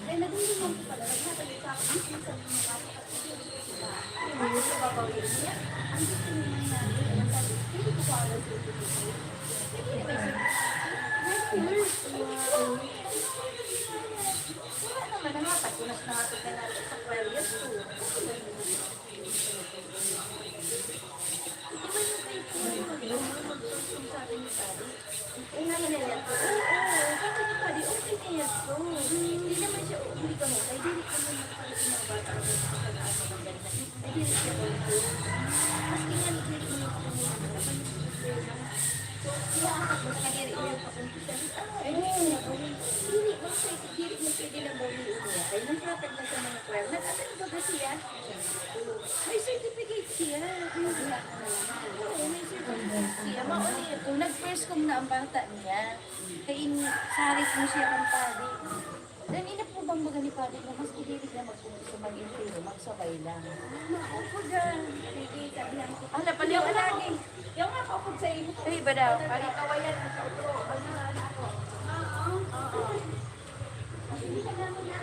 Ay, nagulungan ko pala. Nagtatalik ako. Minsan sabi mo nga, hindi mo sa babawin niya. Ang gusto niya nangyari. Ang sabi, hindi ko pa alam sa ito. Hindi naman siya. Wala naman na nga. Pagkunas na nga ito na natin sa Aquarius. Di ba yung kay Puno? Magsusong sabi ni Padi. Eh, naman na yan. Oo, sabi ni Padi, okay na yan. Hindi naman siya, hindi ka mo. Ay, dili ka mo nagpalit yung mga bata. Ay, dili siya ko. Maski nga, dili mo yung iyaakap mo sa diri mo yung pakuntisan. Ay, dili mo sa dili mo pwede lang bawin niya. Ay, nagkatag na sa mga kwel. Nag-atag ba ba siya? May certificate siya. Oo, may certificate siya. Mauli, kung nag-first com na ang bata niya, kaya sarit mo siya kang padi. Dan ina po bang mga ni padi na mas kidilig na mag-umpisa mag-intero, magsabay lang. Maupo dyan. Sige, sabihan ko. Ala, paliw lagi. Yung nga kapag sa iyo. Ay, ba daw? Pari kawayan sa utro. Ano na ako? Oo. Hindi ka naman na.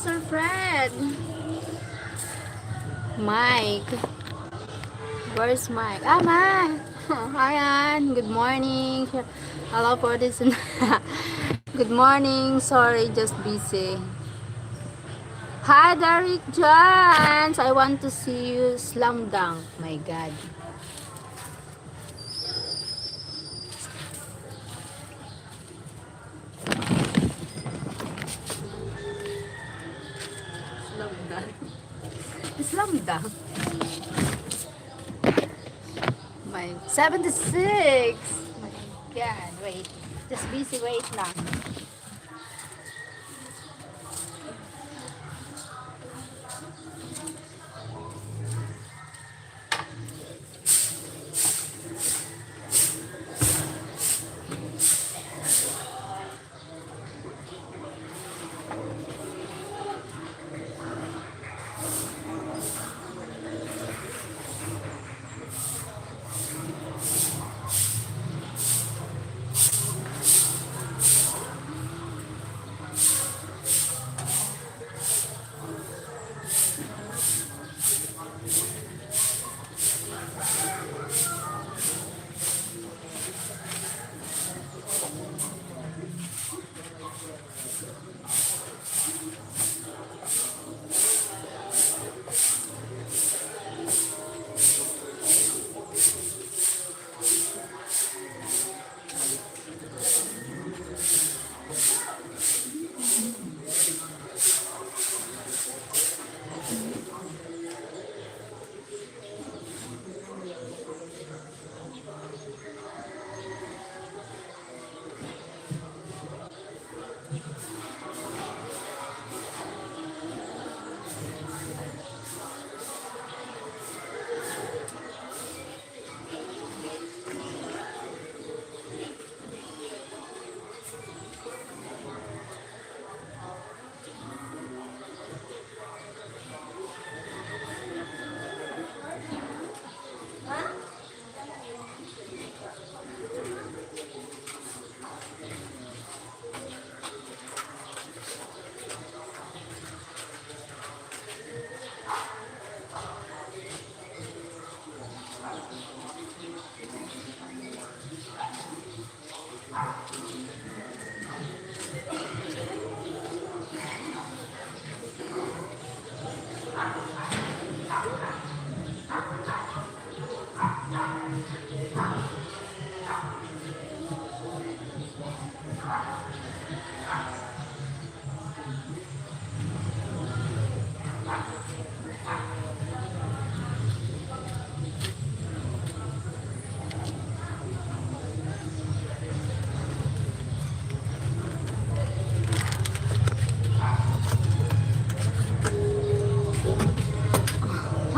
Sir Fred? Mike. Where's Mike? Ah, Mike. Hi, Ann. Good morning. Hello for this. Good morning. Sorry, just busy. Hi, Derek Johns. I want to see you slam dunk. My God. Slam dunk. Slam dunk. My 76. My God. Wait. Just busy. Wait lang.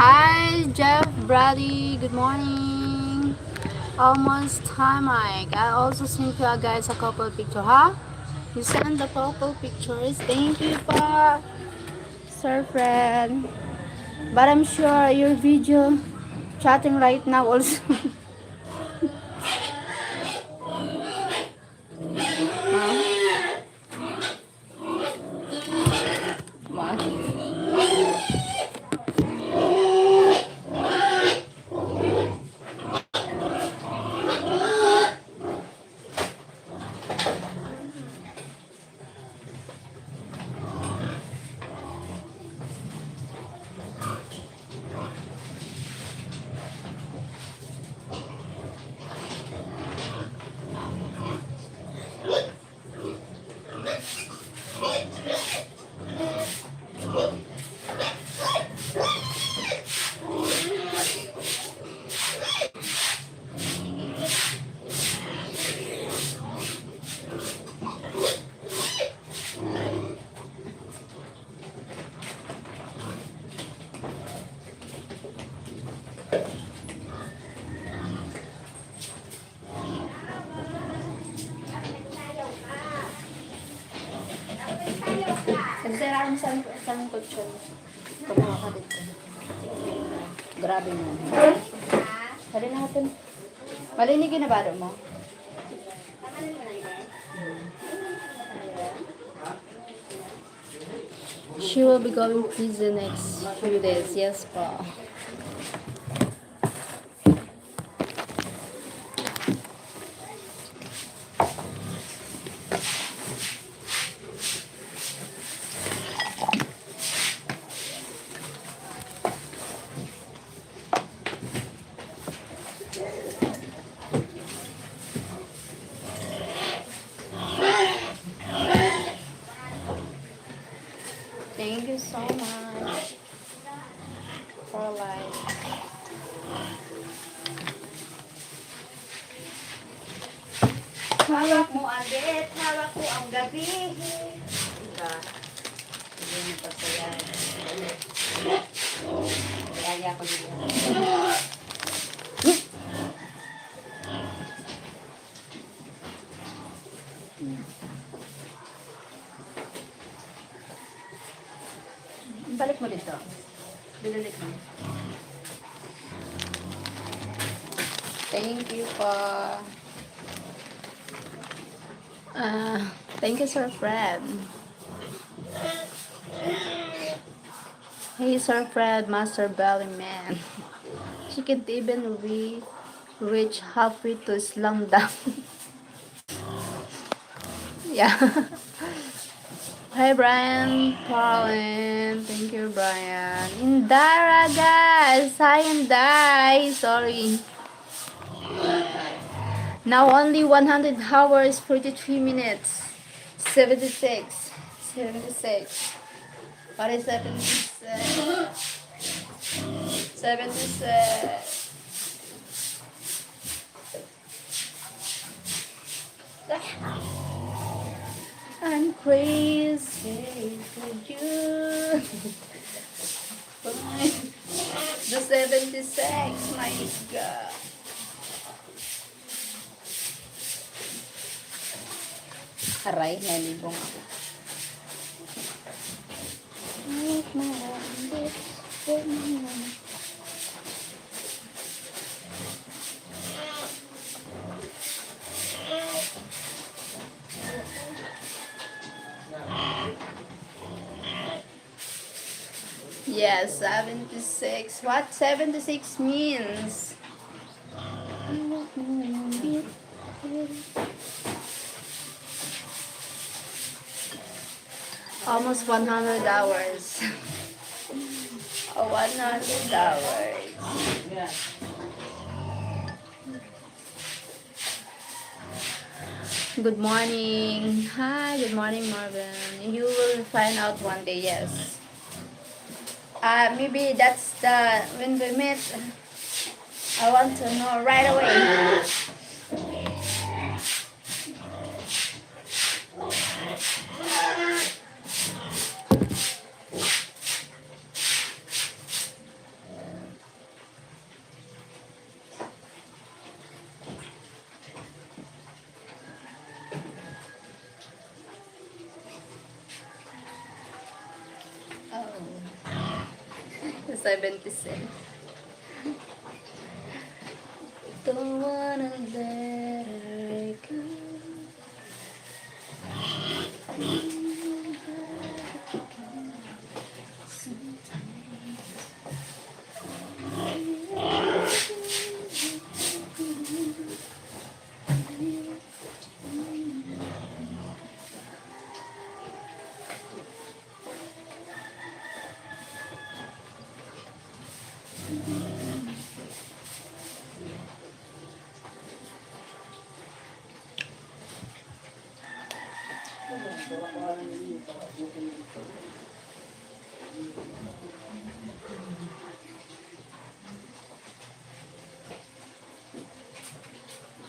Hi, Jeff, Brady. Good morning. Almost time, Mike. I also sent you guys a couple pictures, huh? You send the couple pictures. Thank you, pa, Sir Fred. But I'm sure your video chatting right now also. Nagsira mo sa kutsyon. Kumuha ka dito. Grabe mo. Hali natin. Malinigin na ba mo? She will be going prison next few days. Yes, pa. Thank you so much for life. Hawak mo agad, hawak ko ang gabi. Diba? Hindi pa sa yan. Kaya ko dito. Balik mo dito. Binalik mo. Thank you po. Thank you, Sir Fred. Hey, Sir Fred, Master Belly Man. She can't even reach halfway to slam down. Yeah. Hi, Brian. Pauline. Thank you, Brian. Indara, guys. Hi, Inday. Sorry. Now only 100 hours, 43 minutes. 76. 76. What is 76? 76. I'm crazy for you. The 76, my God. Aray, nalibong ako. Yes, 76. What 76 means? Almost 100 hours. 100 hours. Good morning. Hi, good morning, Marvin. You will find out one day, yes. Maybe that's the when we meet. I want to know right away. Oh, 76. Don't wanna let her go.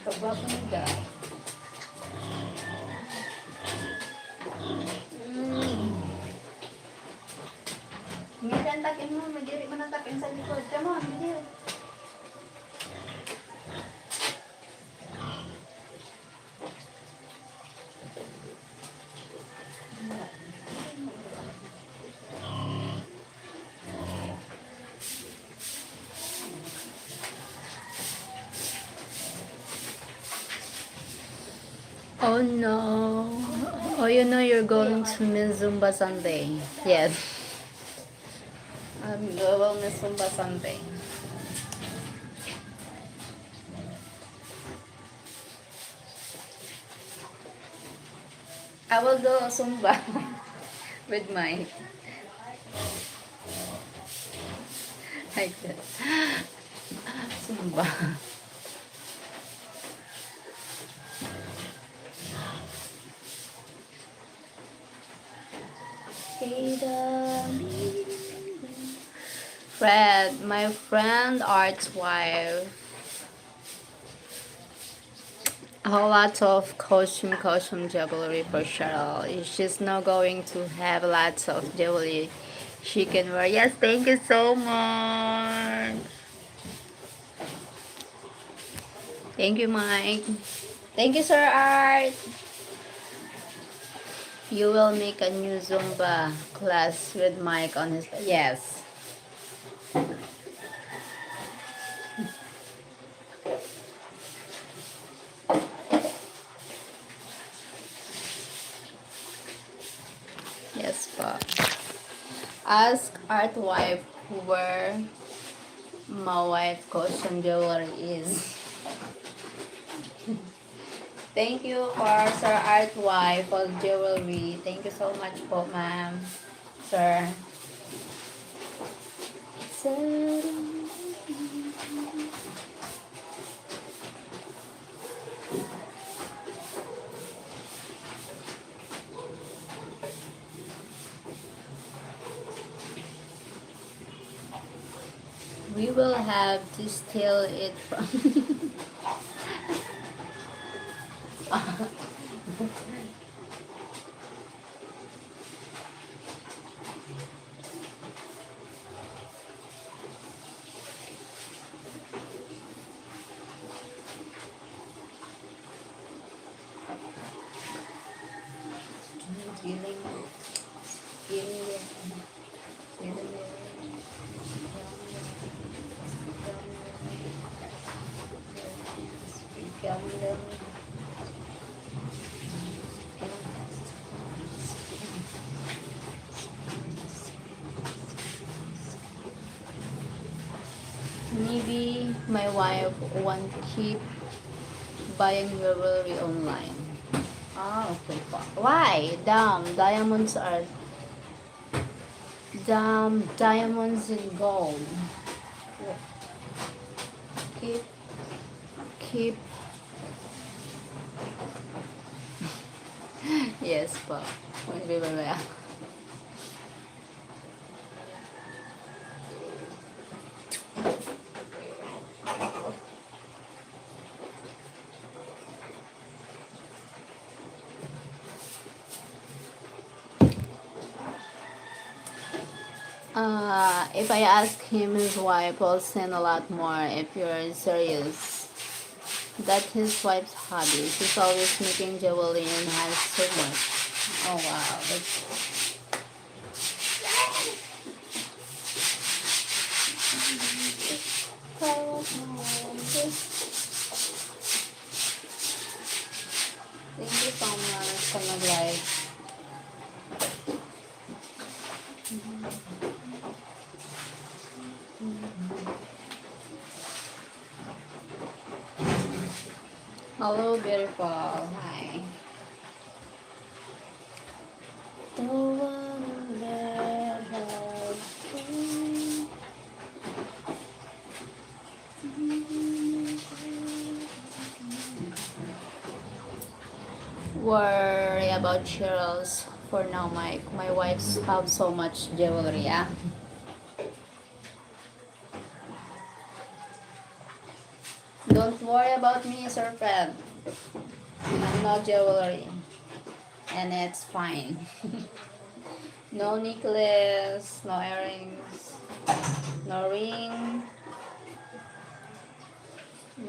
Pagbago mo da. Ngayon takin mo, magiri mo na takin sa likod. Come on, magiri. Oh no. Oh, you know you're going to Miss Zumba Sunday. Yes. I'm going Miss Zumba Sunday. I will do Zumba with my like that. Zumba. Fred, my friend Art's wife, a whole lot of costume jewelry for Cheryl. She's not going to have lots of jewelry she can wear. Yes, thank you so much. Thank you, Mike. Thank you, Sir Art. You will make a new Zumba class with Mike on his. Yes. Yes, pa. Ask Art wife where my wife costume jewelry is. Thank you for Sir Art wife for jewelry. Thank you so much po, ma'am. Sir. We will have to steal it from. Maybe my wife won't keep buying jewelry online. Ah, okay po. Why? Diamonds are diamonds and gold. Keep keep yes po. Maybe mamaya. If I ask him, his wife will send a lot more if you're serious. That's his wife's hobby. She's always making jewelry and has so much. Oh wow, that's thank you so much for nag-like. Hello, beautiful. Hi. The one that has been. Worry about Cheryl's for now, Mike. My wife's have so much jewelry, yeah. Don't worry about me, Sir Fred. I'm no jewelry. And it's fine. No necklace, no earrings, no ring,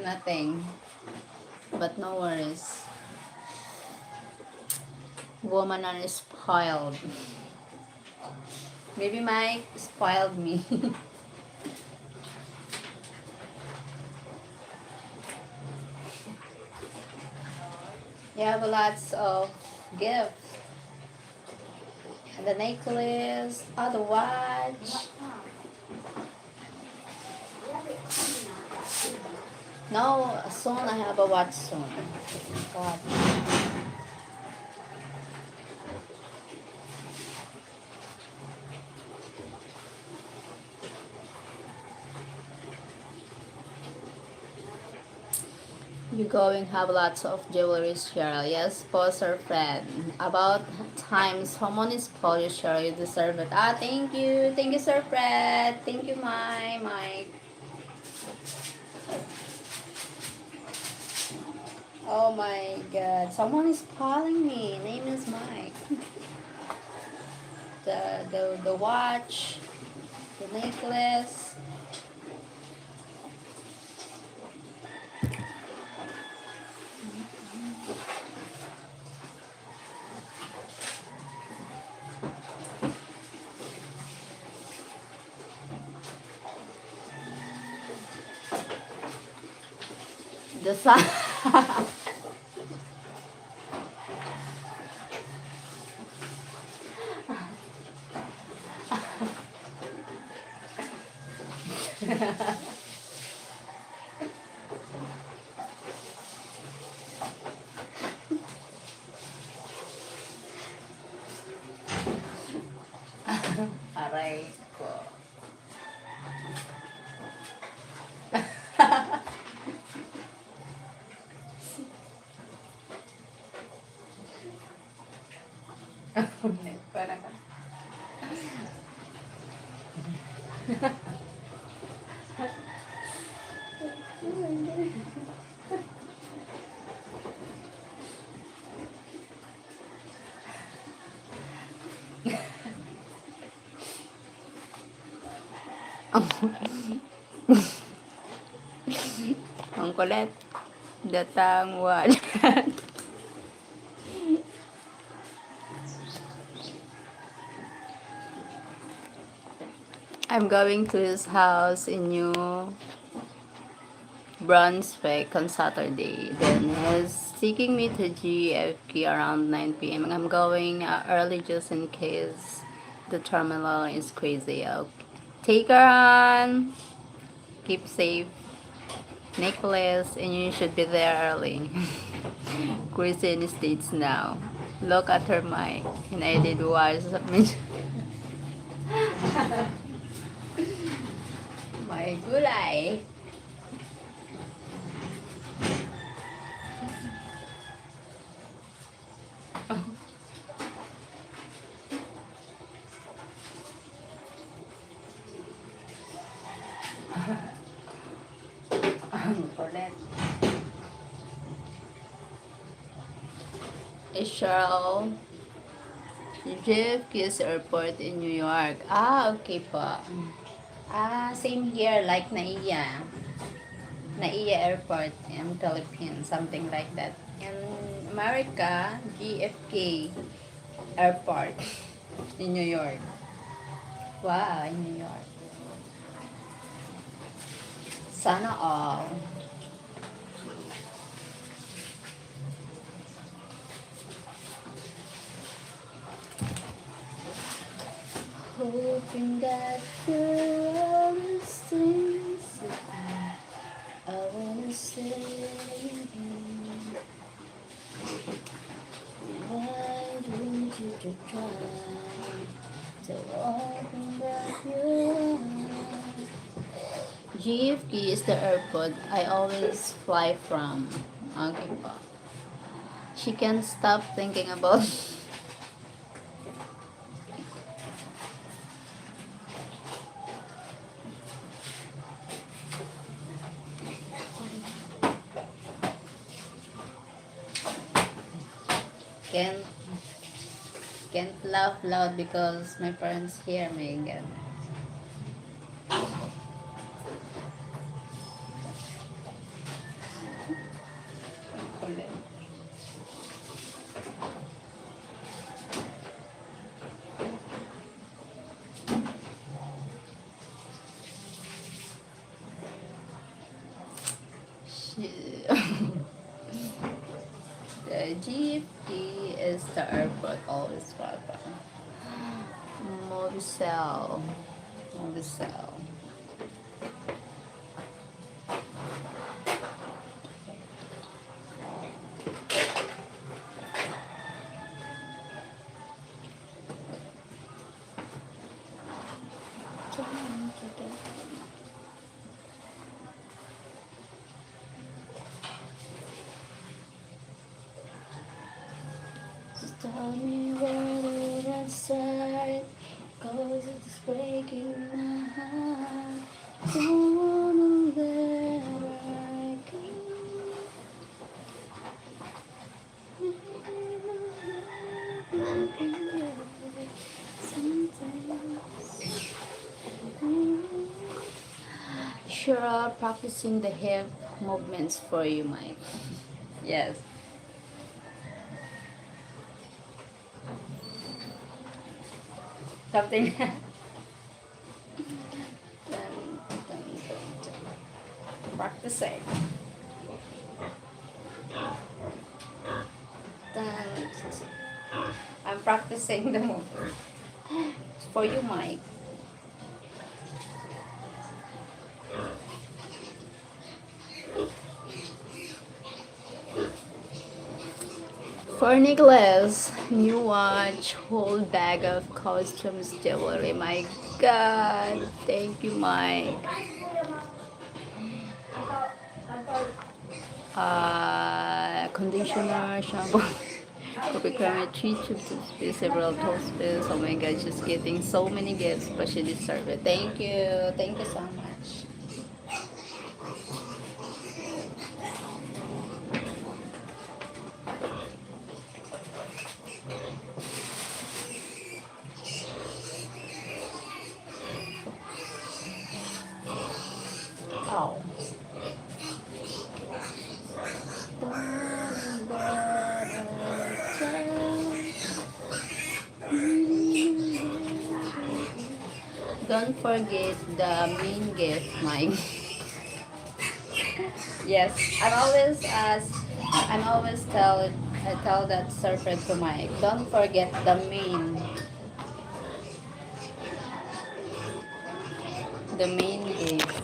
nothing. But no worries. Woman are spoiled. Maybe Mike spoiled me. You have lots of gifts. And the necklace, oh, the watch. No, soon I have a watch soon. Watch. You're going to have lots of jewelry, Cheryl. Yes, post her friend. About time someone is Polish, Cheryl. You deserve it. Ah, thank you. Thank you, Sir Fred. Thank you, Mike. Oh my god. Someone is calling me. Name is Mike. The watch, the necklace. The sun. Aray ko. Parang ang kulit. Datang wala. I'm going to his house in New Brunswick on Saturday. Then he's taking me to GFK around 9 p.m. I'm going early just in case the terminal is crazy. Okay. Take her on. Keep safe. Nicholas, and you should be there early. Crazy in the States now. Look at her mic. And I did watch submission. My gulay. Kulit. Sheryl, JFK's airport in New York. Ah, okay po. Ah, same here, like Naiya. Naiya Airport in Philippines, something like that. In America, GFK Airport in New York. Wow, in New York. Sana all. Hoping that you're always things that I wanna say. Why don't you just try to open back your eyes? GFK is the airport I always fly from. Okay po. She can't stop thinking about can't can't laugh loud because my parents hear me again. Kulit. GFT is the airport, always welcome. Mobicel. Mobicel. Just tell me where to start, 'cause it's breaking my heart. Don't wanna let her go. Sure, practicing the hip movements for you, Mike. Yes. Something. Practicing. Dun. I'm practicing the move. It's for you, Mike. For Nicholas, new watch, whole bag of costumes, jewelry. My God, thank you, Mike. Conditioner, shampoo, coffee creamer, 3 tubes, several toasters. Oh my God, she's getting so many gifts, but she deserves it. Thank you so much. Oh. Don't forget the main gift, Mike. Yes, I'm always I tell that serpent to Mike. Don't forget the main gift.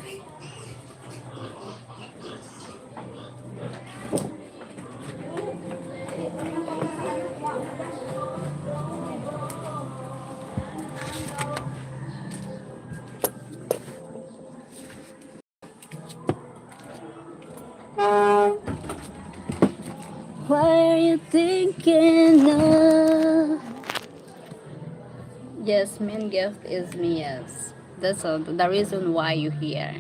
What are you thinking of? Yes, main gift is me. Yes, that's all, the reason why you're here.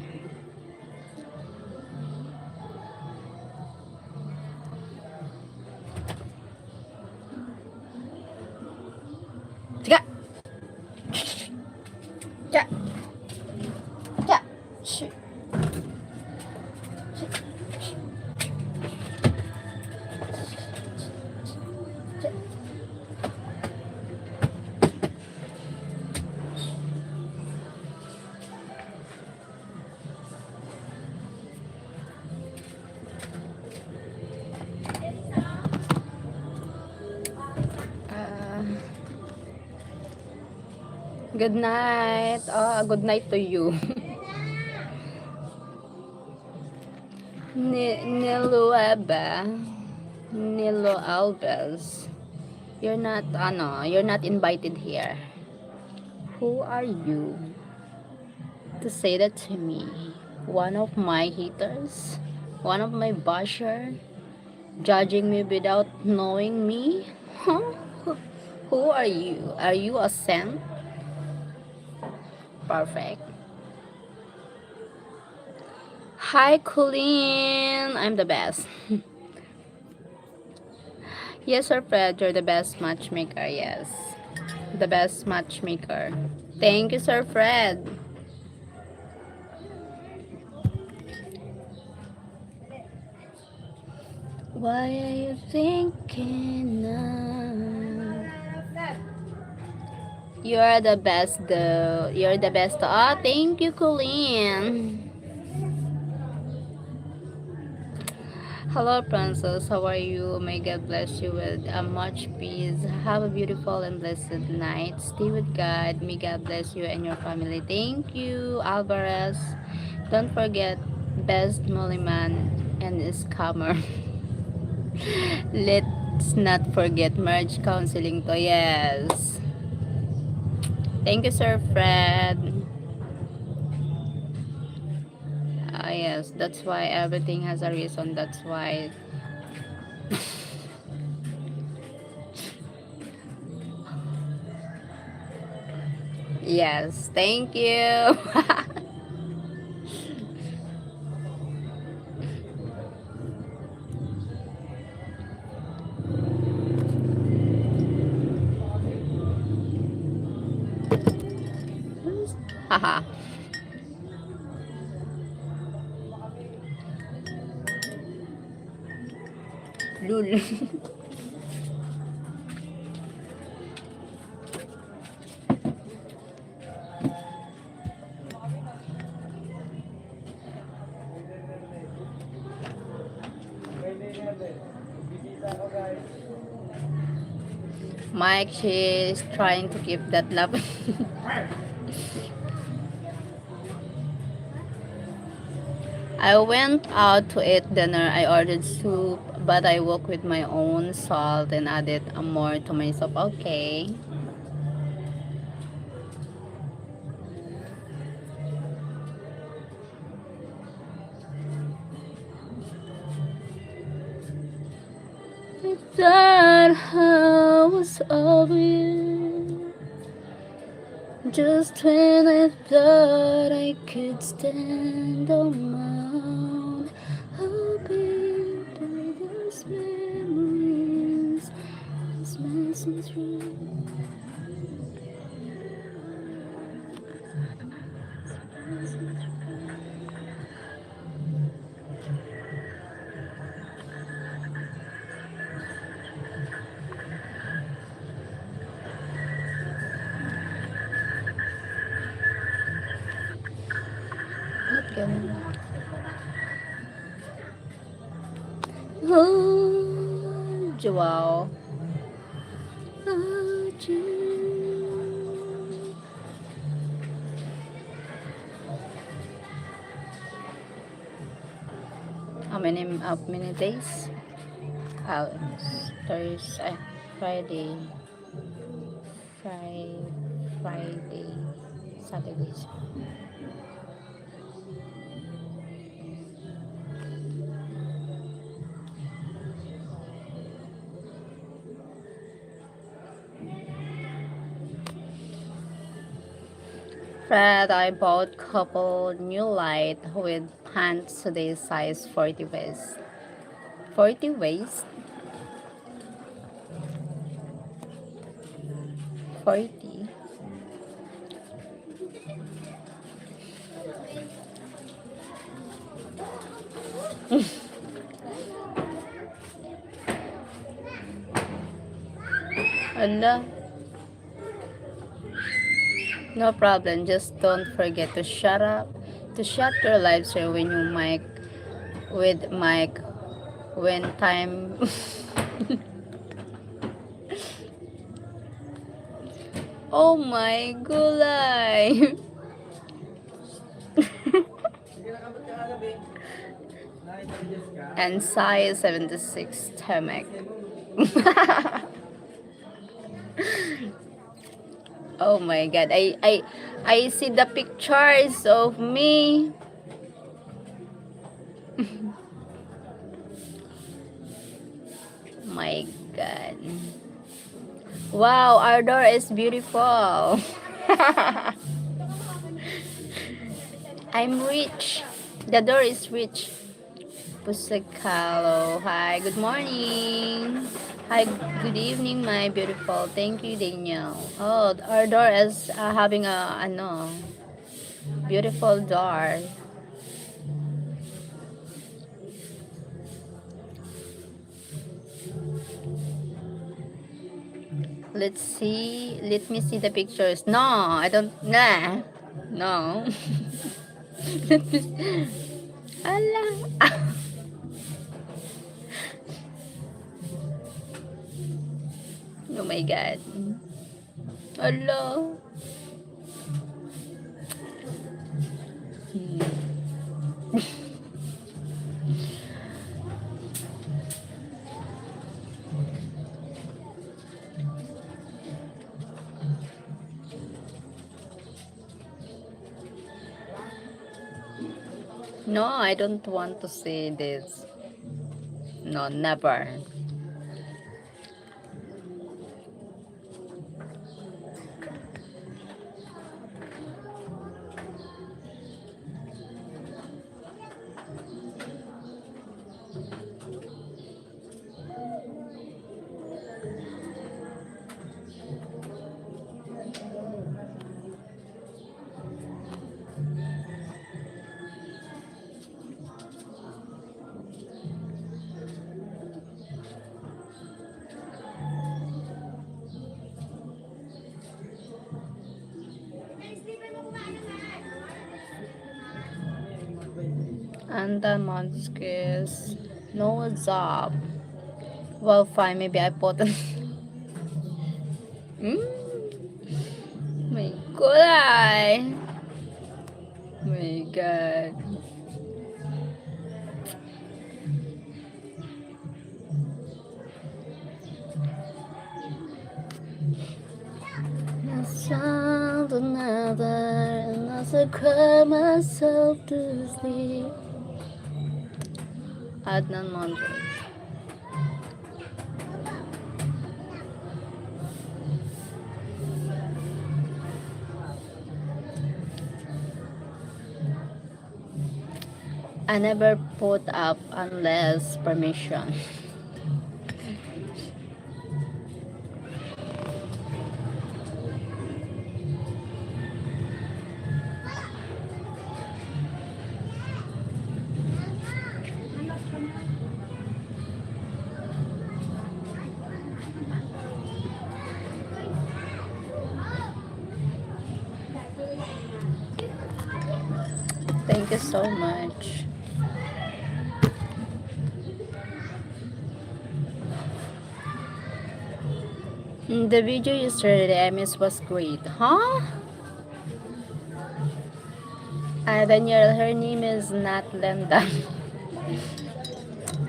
Tiga, tiga, tiga. Shh. Uh, Good night. Good night to you. Niluaba. Nilo Alves. You're not invited here. Who are you to say that to me? One of my haters? One of my basher? Judging me without knowing me? Huh? Who are you? Are you a saint? Perfect. Hi, Colleen. I'm the best. Yes, Sir Fred, you're the best matchmaker. Yes, the best matchmaker. Thank you, Sir Fred. Why are you thinking of? You're the best, though. You're the best. Ah, thank you, Colleen. Hello, Princess. How are you? May God bless you with much peace. Have a beautiful and blessed night. Stay with God. May God bless you and your family. Thank you, Alvarez. Don't forget, best Mulliman and scammer. Let's not forget marriage counseling to. Yes. Thank you, Sir Fred. Yes, that's why everything has a reason. That's why. Yes, thank you. Haha. Lul. Mike, she's trying to keep that love. I went out to eat dinner. I ordered soup, but I woke with my own salt and added more to my soup. Okay. If that house of you, just when I thought I could stand on my own, I'll be through those memories, those messing through. Not gonna. Oh, wow. Oh, how many days? Oh, Thursday, Friday, Friday, Friday, Saturday. Fred, I bought couple new light with pants today size 40 waist. 40 waist? 40? Ala, no problem. Just don't forget to shut up, to shut your live stream when you mic with mic when time. Oh my gulay. And size 76 stomach. Oh my god. I see the pictures of me. My god. Wow, our door is beautiful. I'm rich. The door is rich. Pusakalo. Hi, good morning. Hi, good evening, my beautiful. Thank you, Daniel. Oh, our door is having a ano, beautiful door. Let's see. Let me see the pictures. No, I don't. Nah. No. Let me. Ala. my God. Hello. No, I don't want to see this. No, never. Anta Monskis. No job. Well, fine. Maybe I put it. Mm, my God. My God. I found another, and I cry myself to sleep. Adnan Monskis. I never put up unless permission. Thank you so much. The video yesterday I missed was great. Huh? Daniel, her name is not Linda.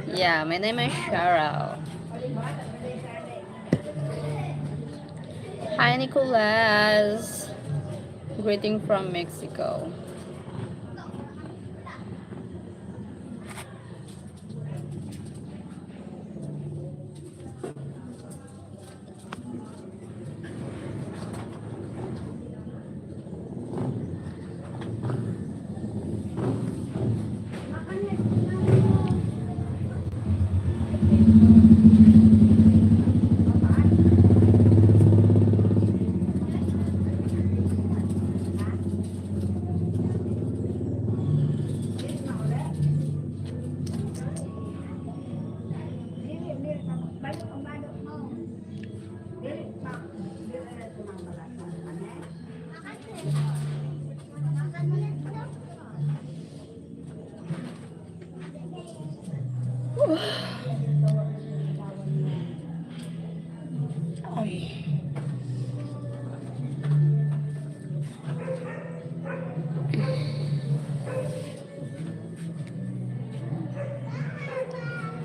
Yeah, my name is Sheryl. Hi, Nicolas. Greeting from Mexico.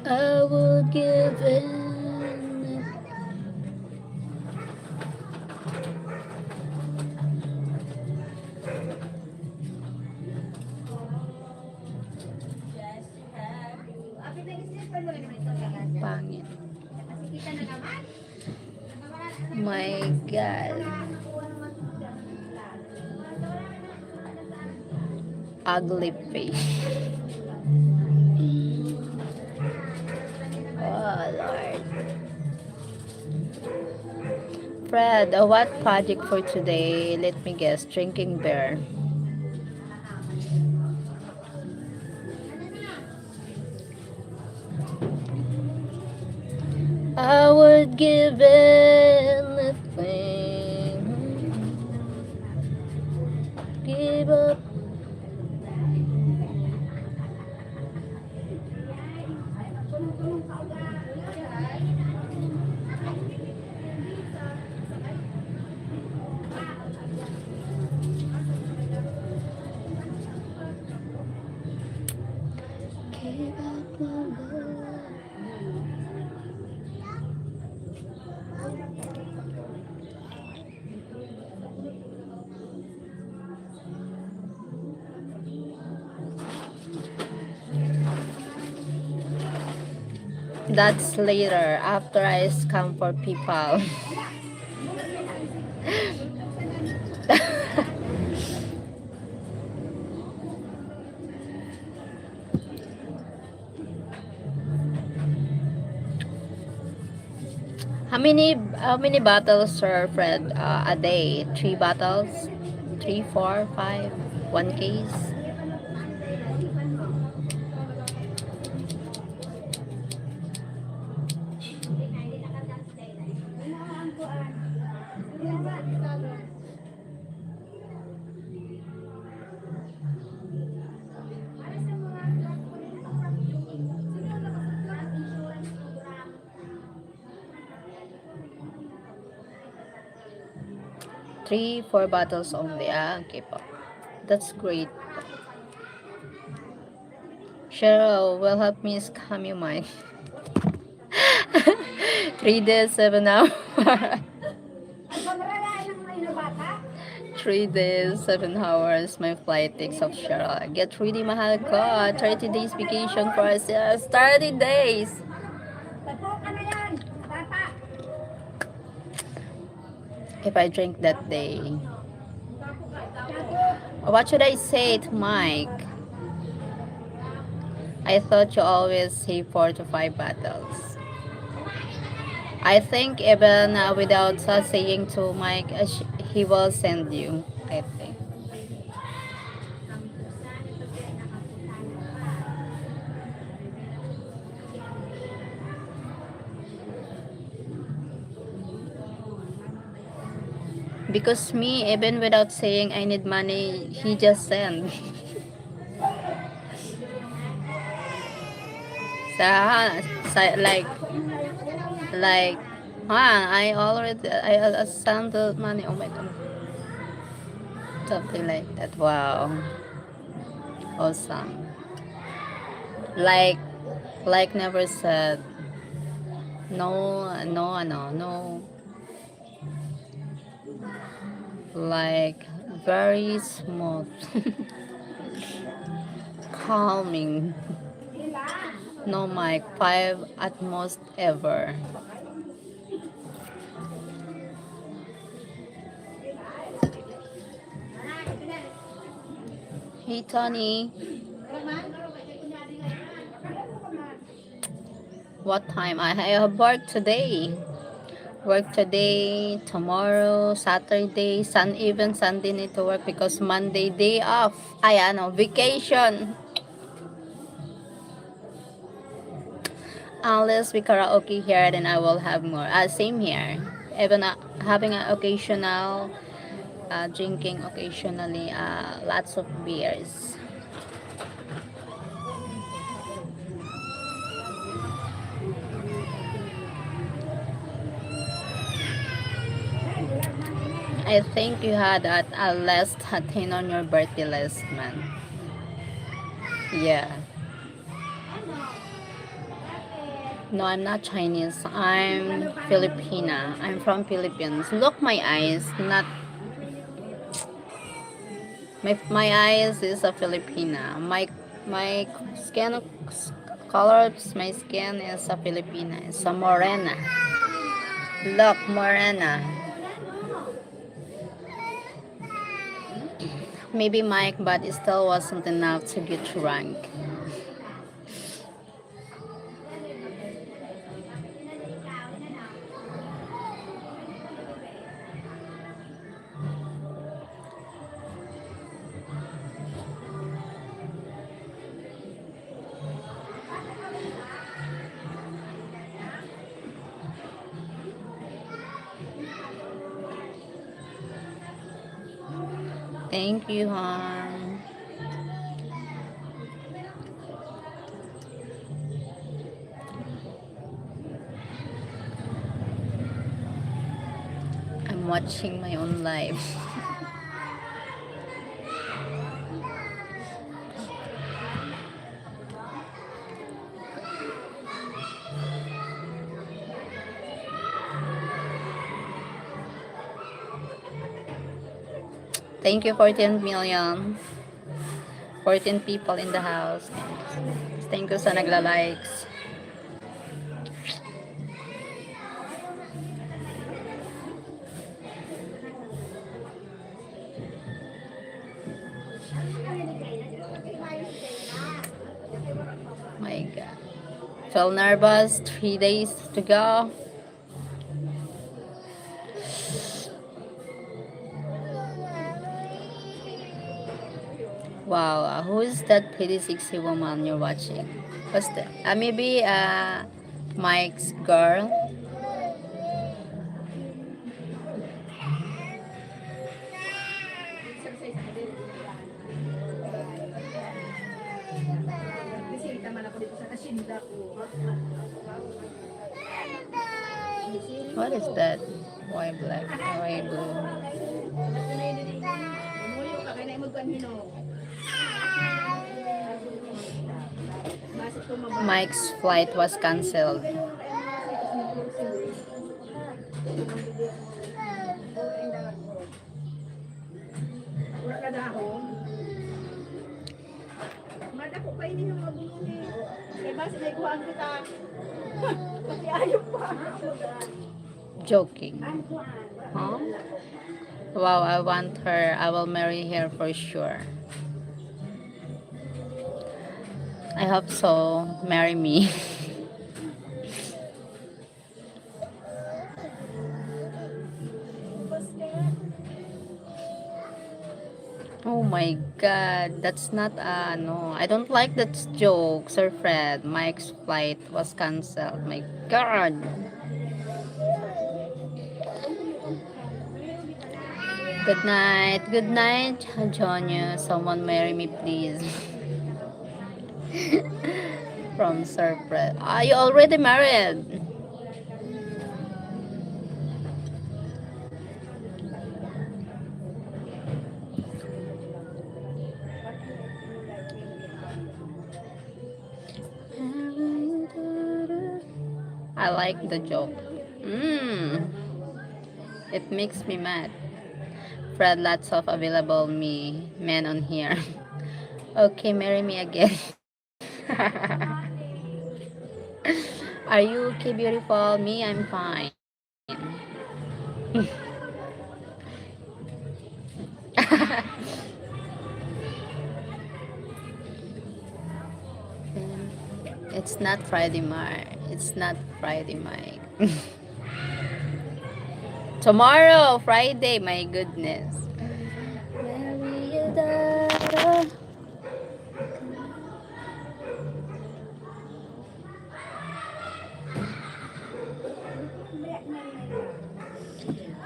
I will give in. Pangit. My God. Ugly face. Oh, Lord. Fred, what project for today? Let me guess. Drinking beer. I would give anything. Give up. That's later, after I scam for people. How many bottles, Sir Fred, a day? 3 bottles? 3, 4, 5, 1 case? Three, 4 bottles only. Okay po. That's great. Cheryl will help me scam you mine. 3 days, 7 hours. 3 days, 7 hours. My flight takes off, Cheryl. Get ready, mahal ko. 30 days vacation for us. Yes, 30 days. If I drink that day. What should I say to Mike? I thought you always say 4 to 5 bottles. I think even without saying to Mike, he will send you, I think. Because me, even without saying I need money, he just send. Like, like, I already, I sent the money, oh my god. Something like that, wow. Awesome. Like, never said, no. Like, very smooth. Calming. No mic, 5 at most ever. Hey Tony, what time? I have work today. Work today, tomorrow, Saturday, even Sunday need to work because Monday day off. Ay, vacation. Unless we karaoke here, then I will have more. Same here. Even having an occasional drinking occasionally lots of beers. I think you had at least 10 on your birthday last month. Yeah. No, I'm not Chinese. I'm Filipina. I'm from Philippines. Look, my eyes. Not my eyes is a Filipina. My skin color of my skin is a Filipina. It's a morena. Look, morena. Maybe Mike, but it still wasn't enough to get rank. Thank you, hon. I'm watching my own live. Thank you, 14 million. 14 people in the house. Thank you sa nagla-likes. Feel nervous. 3 days to go. Wow, who is that pretty sexy woman you're watching? What's that? Maybe Mike's girl. Exercise ako din. Bisita man ako dito sa asyenda ko. What is that? Why black? Why blue? Umuyo ka, kaya na imagkuhan hinog. Basit ko mababa. Mike's flight was cancelled. Wala ka dahon. Madako pa ini yung mga bulungi. Kaya basit na ikuhaan kita. Pati ayaw pa. Joking. Huh? Wow, I want her. I will marry her for sure. I hope so. Marry me. Oh my god, that's not no. I don't like that joke, Sir Fred. Mike's flight was cancelled. My god. Good night, Antonio. Someone marry me, please. From Sir Fred. Are you already married? I like the joke. It makes me mad. Fred, lots of available men on here. Okay, marry me again. Are you okay, beautiful? Me, I'm fine. It's not Friday, It's not Friday, Mike. Tomorrow, Friday, my goodness.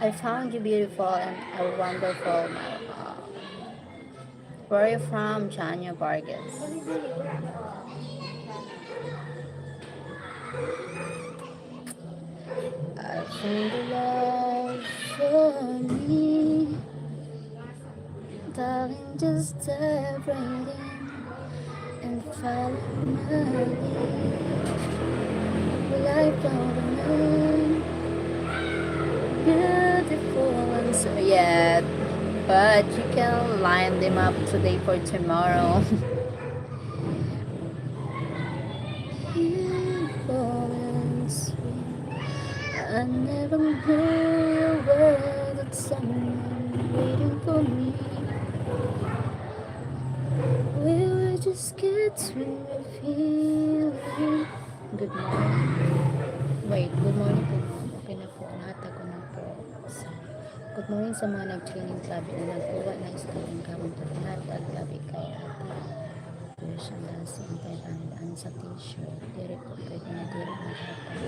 I found you beautiful and a wonderful. Where are you from, Chanya Vargas? I found the love for me, darling, just dive right in and follow my lead. Well, I found a man, beautiful and so yet, but you can line them up today for tomorrow. Beautiful and sweet. I never knew you were that someone waiting for me. We were just kids when we were feeling. Good morning. Wait, good morning po. Okay na po. Lahat ako na po. Good morning sa mga nag-training club na nagkuha ng student kamong lahat at labi kay ate. Wish ang dahil sa intay sa t-shirt. Diri po pwede na diri maghapon.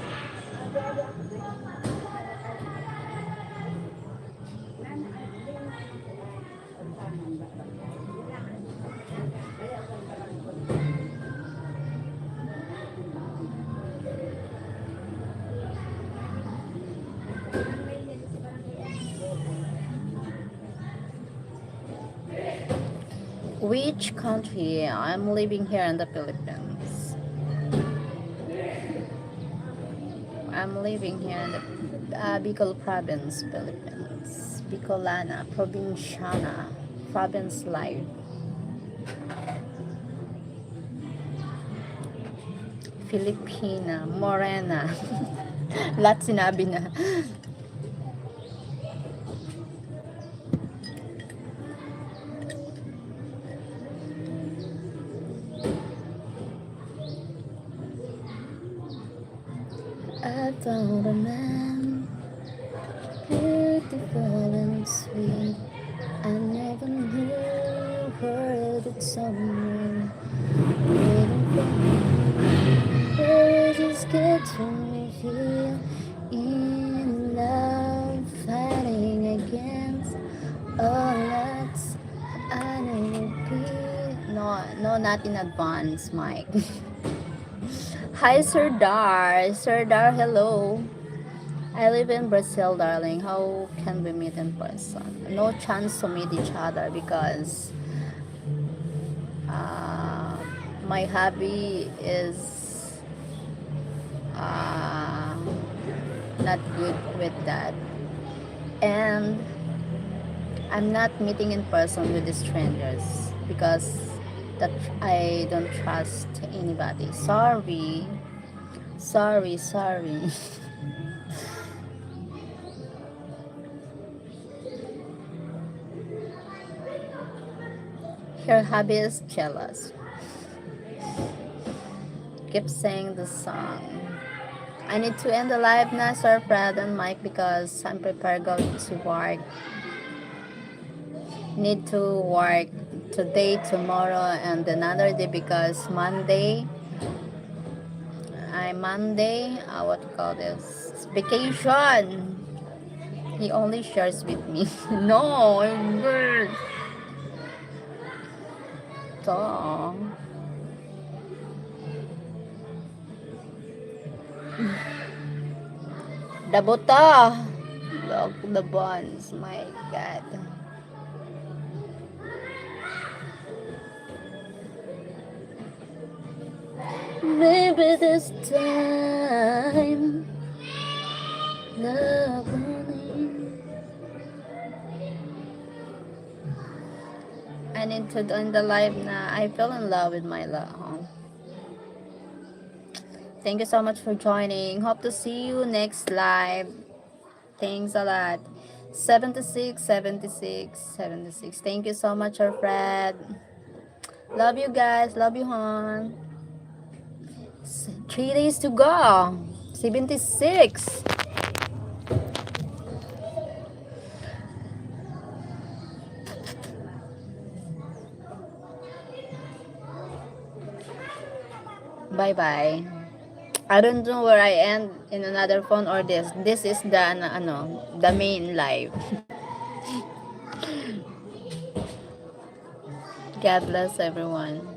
Which country? I'm living here in the Philippines. I'm living here in the Bicol province, Philippines. Bicolana, Provinciana, province life. Filipina, Morena. Lahat sinabi na. found a man beautiful and sweet. I never knew her that someone waiting for me. There just gets me feel in love, fighting against all odds. I never be. No, no, not in advance, Mike. Hi, Serdar. Serdar, hello. I live in Brazil, darling. How can we meet in person? No chance to meet each other because uh, my hobby is uh, not good with that. And I'm not meeting in person with the strangers because that I don't trust anybody. Sorry. Sorry, sorry. Her hobby is jealous. Keep saying the song. I need to end the live now, Sir Fred and Mike, because I'm prepared go to work. Need to work today, tomorrow, and another day because Monday, what you call this? It's vacation. He only shares with me. No, girl. So, the buta. Look, the buns. My God. Maybe this time, love running. I need to end the live na. I fell in love with my love. Thank you so much for joining. Hope to see you next live. Thanks a lot. 76, 76, 76. Thank you so much, our Fred. Love you guys. Love you, hon. 3 days to go. 76. Bye bye. I don't know where I end in another phone or this. This is the the main live. God bless everyone.